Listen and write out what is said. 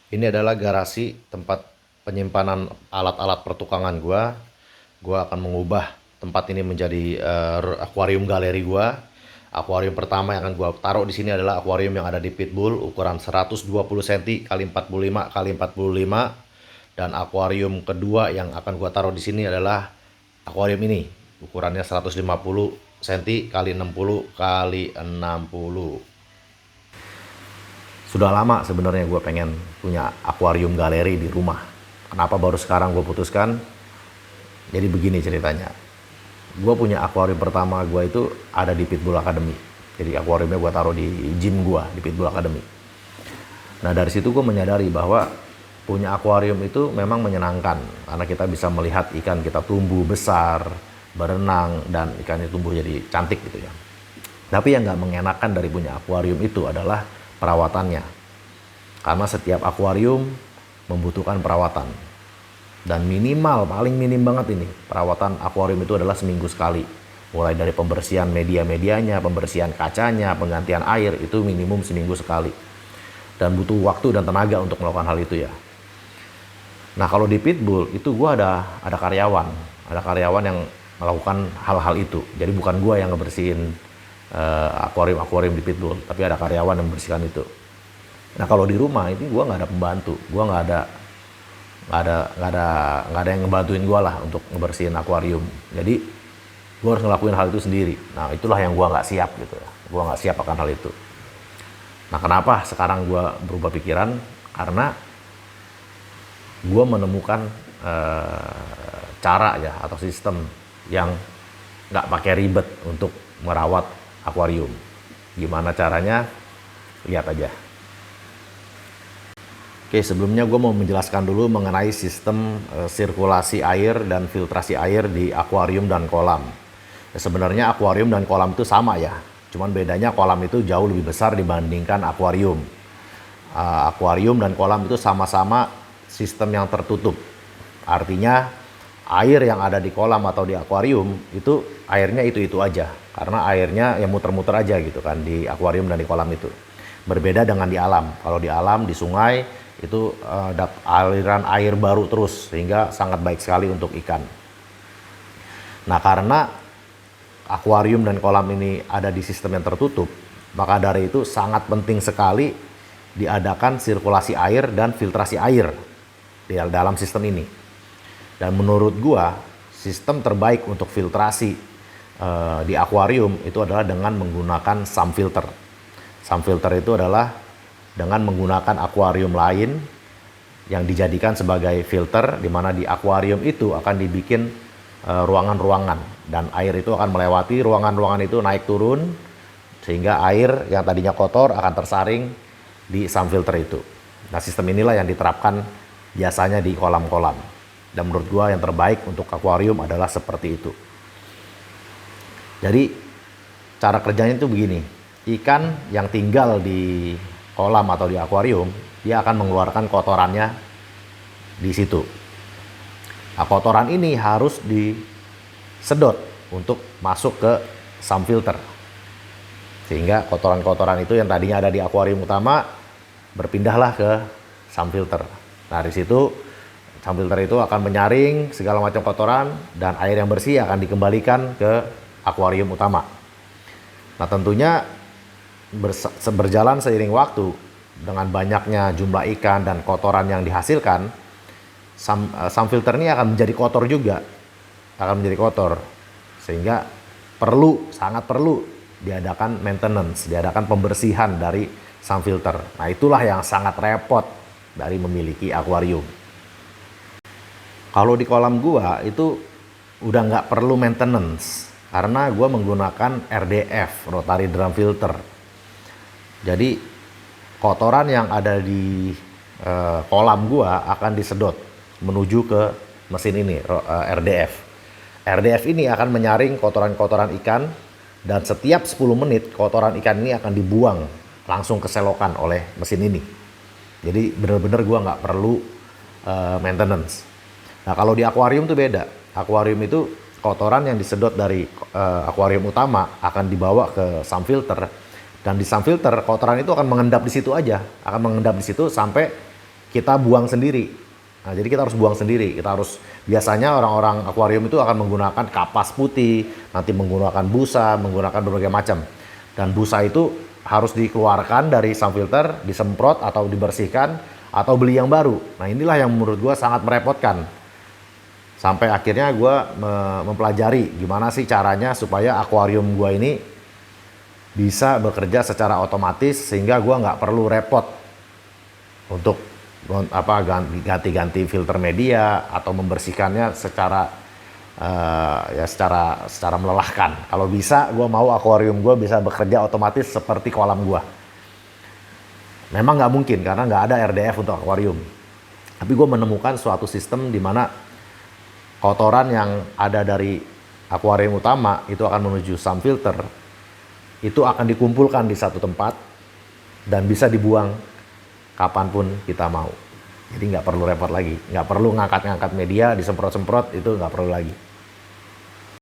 Ini adalah garasi tempat penyimpanan alat-alat pertukangan gua. Gua akan mengubah tempat ini menjadi akuarium galeri gua. Akuarium pertama yang akan gua taruh di sini adalah akuarium yang ada di Pitbull, ukuran 120 cm kali 45 kali 45. Dan akuarium kedua yang akan gua taruh di sini adalah akuarium ini, ukurannya 150 cm kali 60 kali 60. Sudah lama sebenarnya gue pengen punya akuarium galeri di rumah. Kenapa baru sekarang gue putuskan? Jadi begini ceritanya. Gue punya akuarium pertama gue itu ada di Pitbull Academy. Jadi akuariumnya gue taruh di gym gue di Pitbull Academy. Nah dari situ gue menyadari bahwa punya akuarium itu memang menyenangkan. Karena kita bisa melihat ikan kita tumbuh besar, berenang, dan ikannya tumbuh jadi cantik gitu ya. Tapi yang nggak mengenakan dari punya akuarium itu adalah perawatannya. Karena setiap akuarium membutuhkan perawatan. Dan minimal, paling minim banget ini, perawatan akuarium itu adalah seminggu sekali. Mulai dari pembersihan media-medianya, pembersihan kacanya, penggantian air, itu minimum seminggu sekali. Dan butuh waktu dan tenaga untuk melakukan hal itu ya. Nah kalau di Pitbull itu gue ada karyawan. Ada karyawan yang melakukan hal-hal itu. Jadi bukan gue yang ngebersihin akuarium di Pitbull, tapi ada karyawan yang membersihkan itu. Nah kalau di rumah ini gue nggak ada pembantu, gue nggak ada yang ngebantuin gue lah untuk ngebersihin akuarium. Jadi gue harus ngelakuin hal itu sendiri. Nah itulah yang gue nggak siap gitu ya. Gue nggak siap akan hal itu. Nah kenapa sekarang gue berubah pikiran? Karena gue menemukan cara ya atau sistem yang nggak pakai ribet untuk merawat akuarium. Gimana caranya? Lihat aja. Oke, sebelumnya gue mau menjelaskan dulu mengenai sistem sirkulasi air dan filtrasi air di akuarium dan kolam. Ya, sebenarnya akuarium dan kolam itu sama ya, cuman bedanya kolam itu jauh lebih besar dibandingkan akuarium. Akuarium dan kolam itu sama-sama sistem yang tertutup. Artinya air yang ada di kolam atau di akuarium itu airnya itu aja. Karena airnya yang muter-muter aja gitu kan di akuarium dan di kolam itu. Berbeda dengan di alam. Kalau di alam, di sungai, itu aliran air baru terus sehingga sangat baik sekali untuk ikan. Nah karena akuarium dan kolam ini ada di sistem yang tertutup, maka dari itu sangat penting sekali diadakan sirkulasi air dan filtrasi air di dalam sistem ini. Dan menurut gua sistem terbaik untuk filtrasi di akuarium itu adalah dengan menggunakan sump filter. Sump filter itu adalah dengan menggunakan akuarium lain yang dijadikan sebagai filter, di mana di akuarium itu akan dibikin ruangan-ruangan dan air itu akan melewati ruangan-ruangan itu naik turun sehingga air yang tadinya kotor akan tersaring di sump filter itu. Nah sistem inilah yang diterapkan biasanya di kolam-kolam dan menurut gua yang terbaik untuk akuarium adalah seperti itu. Jadi cara kerjanya itu begini, ikan yang tinggal di kolam atau di akuarium, dia akan mengeluarkan kotorannya di situ. Nah, kotoran ini harus disedot untuk masuk ke sump filter. Sehingga kotoran-kotoran itu yang tadinya ada di akuarium utama berpindahlah ke sump filter. Nah, dari situ sump filter itu akan menyaring segala macam kotoran dan air yang bersih akan dikembalikan ke akuarium utama. Nah, tentunya berjalan seiring waktu dengan banyaknya jumlah ikan dan kotoran yang dihasilkan, sump filter ini akan menjadi kotor juga, sehingga sangat perlu diadakan maintenance, diadakan pembersihan dari sump filter. Nah itulah yang sangat repot dari memiliki akuarium. Kalau di kolam gua itu udah nggak perlu maintenance karena gua menggunakan RDF, rotary drum filter. Jadi kotoran yang ada di kolam gua akan disedot menuju ke mesin ini RDF. RDF ini akan menyaring kotoran-kotoran ikan dan setiap 10 menit kotoran ikan ini akan dibuang langsung ke selokan oleh mesin ini. Jadi benar-benar gua nggak perlu maintenance. Nah kalau di akuarium tuh beda. Akuarium itu kotoran yang disedot dari akuarium utama akan dibawa ke sump filter. Dan di sump filter kotoran itu akan mengendap di situ aja, akan mengendap di situ sampai kita buang sendiri. Nah, jadi kita harus buang sendiri. Biasanya orang-orang akuarium itu akan menggunakan kapas putih, nanti menggunakan busa, menggunakan berbagai macam. Dan busa itu harus dikeluarkan dari sump filter, disemprot atau dibersihkan, atau beli yang baru. Nah, inilah yang menurut gue sangat merepotkan. Sampai akhirnya gue mempelajari gimana sih caranya supaya akuarium gue ini bisa bekerja secara otomatis sehingga gue nggak perlu repot untuk ganti-ganti filter media atau membersihkannya secara secara melelahkan. Kalau bisa gue mau akuarium gue bisa bekerja otomatis seperti kolam gue. Memang nggak mungkin karena nggak ada RDF untuk akuarium. Tapi gue menemukan suatu sistem di mana kotoran yang ada dari akuarium utama itu akan menuju sump filter, itu akan dikumpulkan di satu tempat dan bisa dibuang kapanpun kita mau. Jadi nggak perlu repot lagi, nggak perlu ngangkat-ngangkat media, disemprot-semprot, itu nggak perlu lagi.